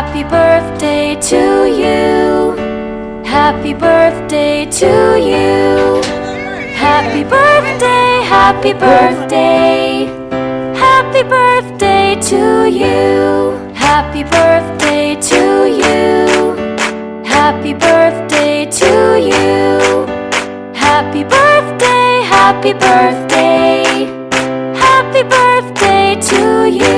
Happy birthday to you. Happy birthday to you. Happy birthday, happy birthday. Happy birthday to you. Happy birthday to you. Happy birthday to you. Happy birthday, happy birthday. Happy birthday to you.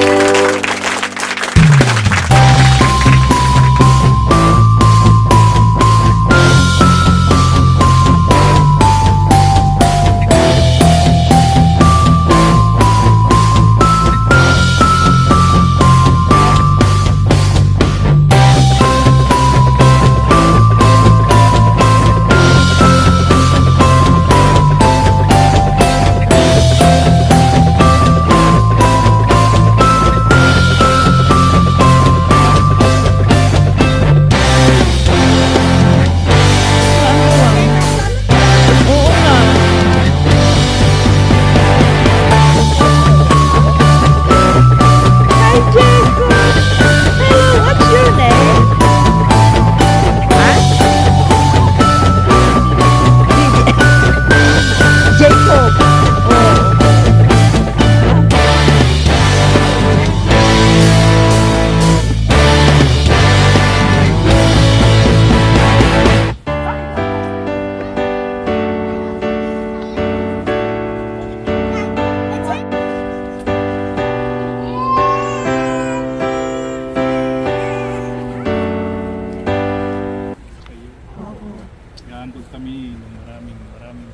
Handog kami ng maraming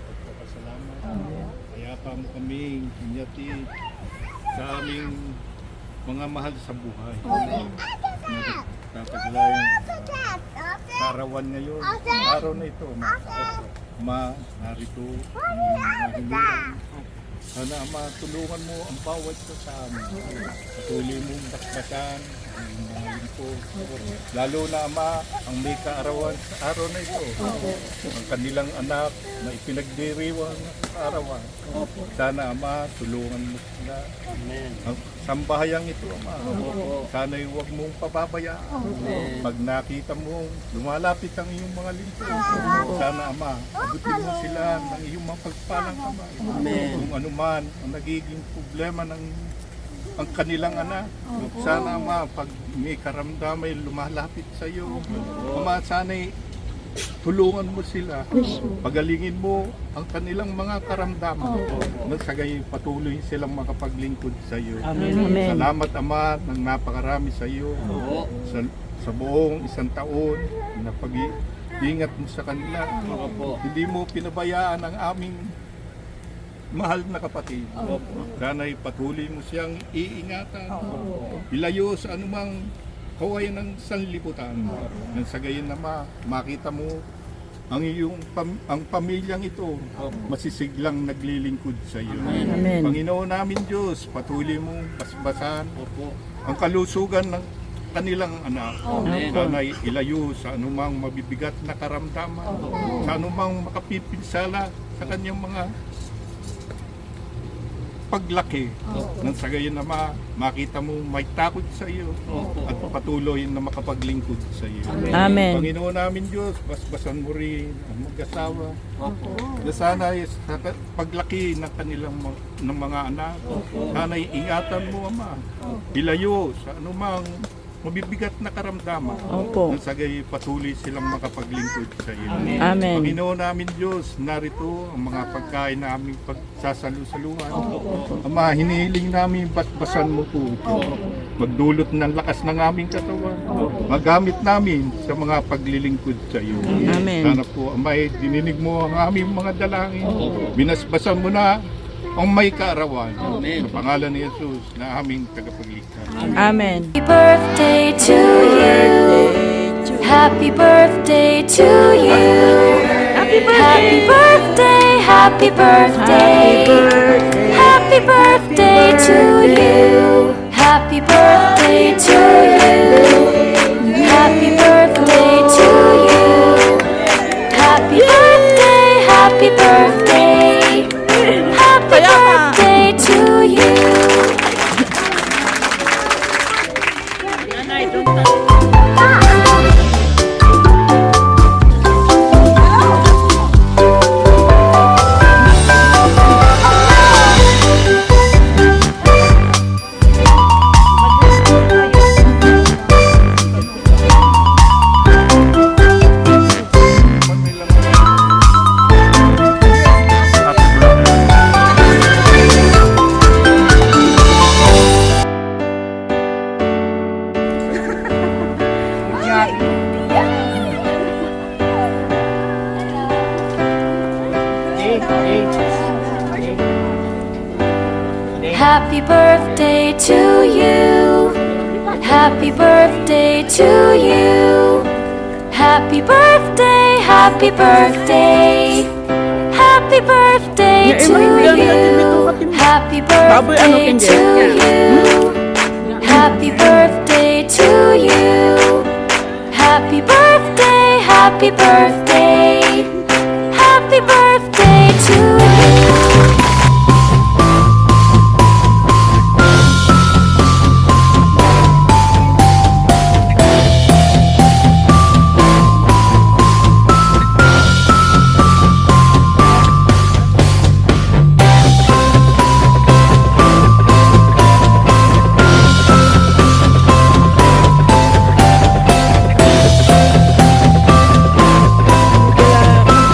pagpapasalamat. Kayapa mo kami inyati sa aming mga mahal sa buhay. Tataglayan karawan ngayon, araw na ito, narito ang iyong himuran. Sana Ama, tulungan mo ang bawat isa sa amin. Patuloy mong dakbasan ang mga lingkod. Lalo na Ama, ang may kaarawan sa araw na ito. Ang kanilang anak na ipinagdiriwang sa arawan. Sana Ama, tulungan mo sila. Ang sambahayang ito Ama, sana'y huwag mong pababayaan. Pag nakita mo, lumalapit ang iyong mga lingkod. Sana Ama, abutin mo sila ng iyong mga pagpalang kamay. Kung ano man ang nagiging problema ng ang kanilang anak. Sana Ama, pag may karamdamay lumalapit sa iyo, Ama, sana'y tulungan mo sila. Pagalingin mo ang kanilang mga karamdaman. Nagsagay patuloy silang makapaglingkod sa iyo. Amen. Salamat Ama ng napakarami sa iyo. Sa buong isang taon na pag-iingat mo sa kanila. Hindi mo pinabayaan ang aming mahal na kapatid. Sana'y patuloy mo siyang iingatan. Ilayo sa anumang kawayan ng sanlibutan. Nang sa gayon na makita mo ang iyong ang pamilyang ito masisiglang naglilingkod sa iyo. Amen. Panginoon namin Diyos, patuloy mong basbasan ang kalusugan ng kanilang anak. Sana'y ilayo sa anumang mabibigat na karamdaman, sa anumang makapipinsala sa kanyang mga paglaki. Nang sa gayon na makita mo may takot sa iyo at patuloy na makapaglingkod sa iyo. Amen. Panginoon namin Diyos, basbasan mo rin ang mag-asawa. Na sana'y sa paglaki ng kanilang ng mga anak, sana'y ingatan mo Ama. Ilayo sa anumang mabibigat na karamdaman. Nang sagay patuloy silang makapaglingkod sa iyo. Amen. Panginoon namin Diyos, narito ang mga pagkain na aming pagsasalusaluhan. Ama, hinihiling namin batbasan mo po ito. Magdulot ng lakas ng aming katawan. Magamit namin sa mga paglilingkod sa iyo. Amen. Sana po, Amay, dininig mo ang aming mga dalangin. Binasbasan mo na ang may kaarawan. Sa pangalan ni Jesus na aming tagapagligtas. Amen. Happy birthday to you. Happy birthday to you. Happy birthday, happy birthday. Happy birthday to you. Happy birthday to you. Happy birthday to you. Happy birthday, happy birthday. Happy birthday to you. Nanay, doon tayo. Happy birthday to you. Happy birthday to you. Happy birthday, happy birthday. Happy birthday to you. Happy birthday to you. Happy birthday to you. Happy birthday, happy birthday. Happy birthday to you.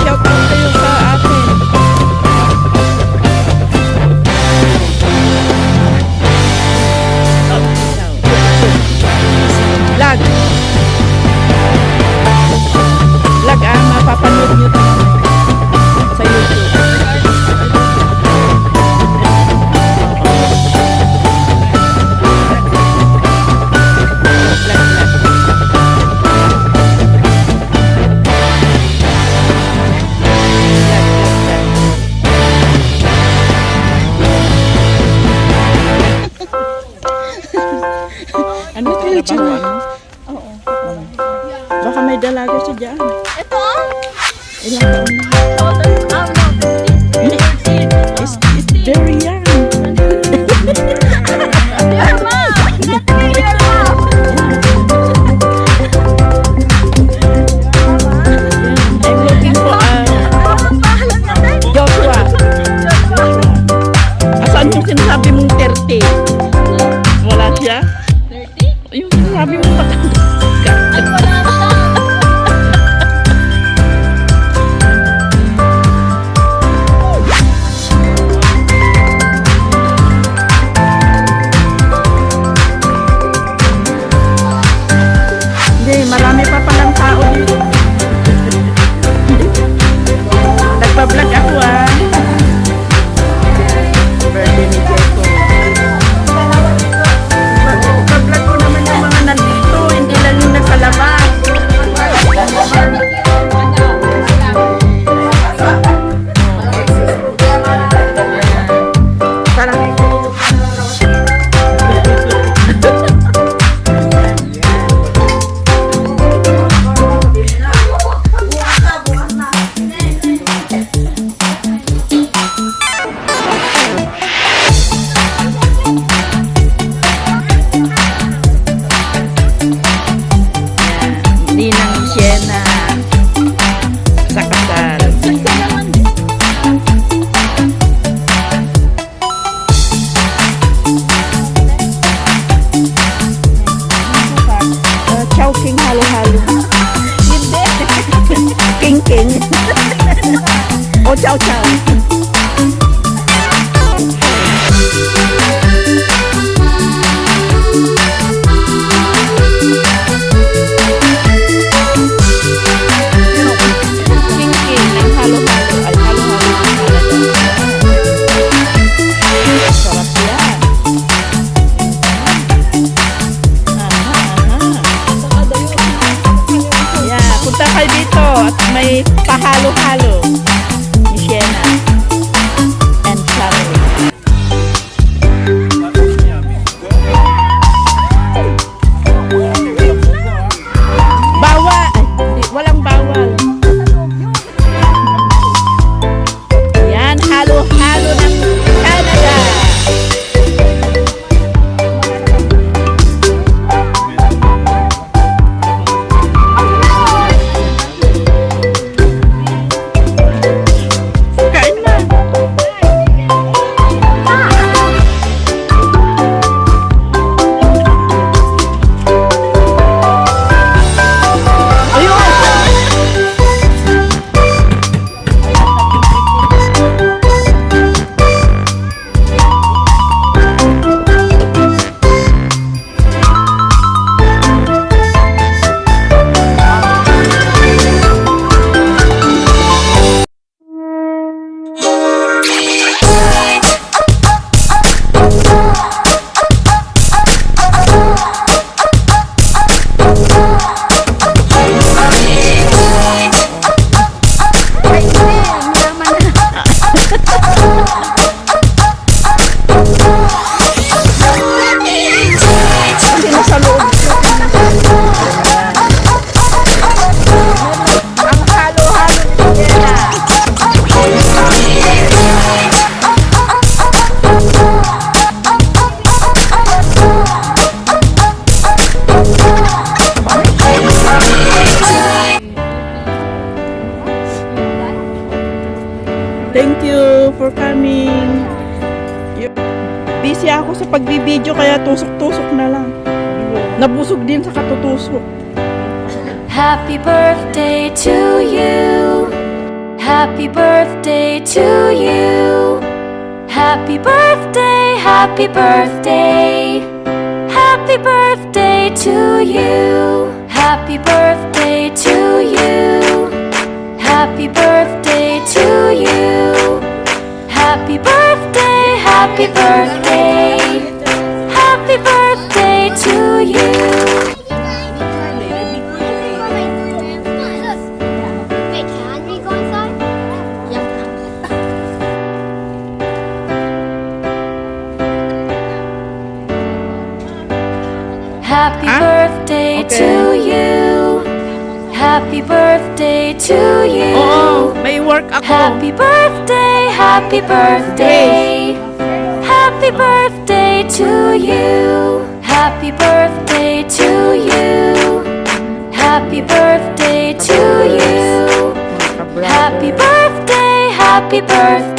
Shout out kayo sa atin. Vlog. Vlog mapapanood nyo to sa YouTube. Ano kayo dyan? Oo. Baka may dalaga siya dyan. Ito? Ilang taon na? It's very young. I'm looking for Joshua. Asan yung sinasabi mong 30? Wala siya? 30? Yung sinasabi mong matanda. Hindi, marami pa palang tao dito. Nagpa-vlog ako Birthday ni Jeko. Nagpa-vlog ko naman yung mga nandito, hindi lang yung nasa labas. Tara. Ninang Siena sa kasal. Chowking halo-halo. Hindi. King-king. O chow-chow. King-king ang halo-halo. Ay, halo-halo ang halaga. Sarap yan. Yeah, punta kayo dito at may pahalo-halo ni Siena and family. Bawal! Ay, walang bawal. Yan, halo-halo ng Canada. busy ako sa pagbibideo kaya tusok-tusok na lang. Nabusog din sa katutusok. Happy birthday to you. Happy birthday to you. Happy birthday, happy birthday. Happy birthday to you. Happy birthday to you. Happy birthday to you. Happy birthday, happy birthday. Happy birthday to you. Wait, can we go inside? Happy Huh? birthday Okay. to you. Happy birthday to you. Oo, may work ako. Happy birthday, happy birthday. Happy birthday to you. Happy birthday to you. Happy birthday to you. Happy birthday, happy birthday.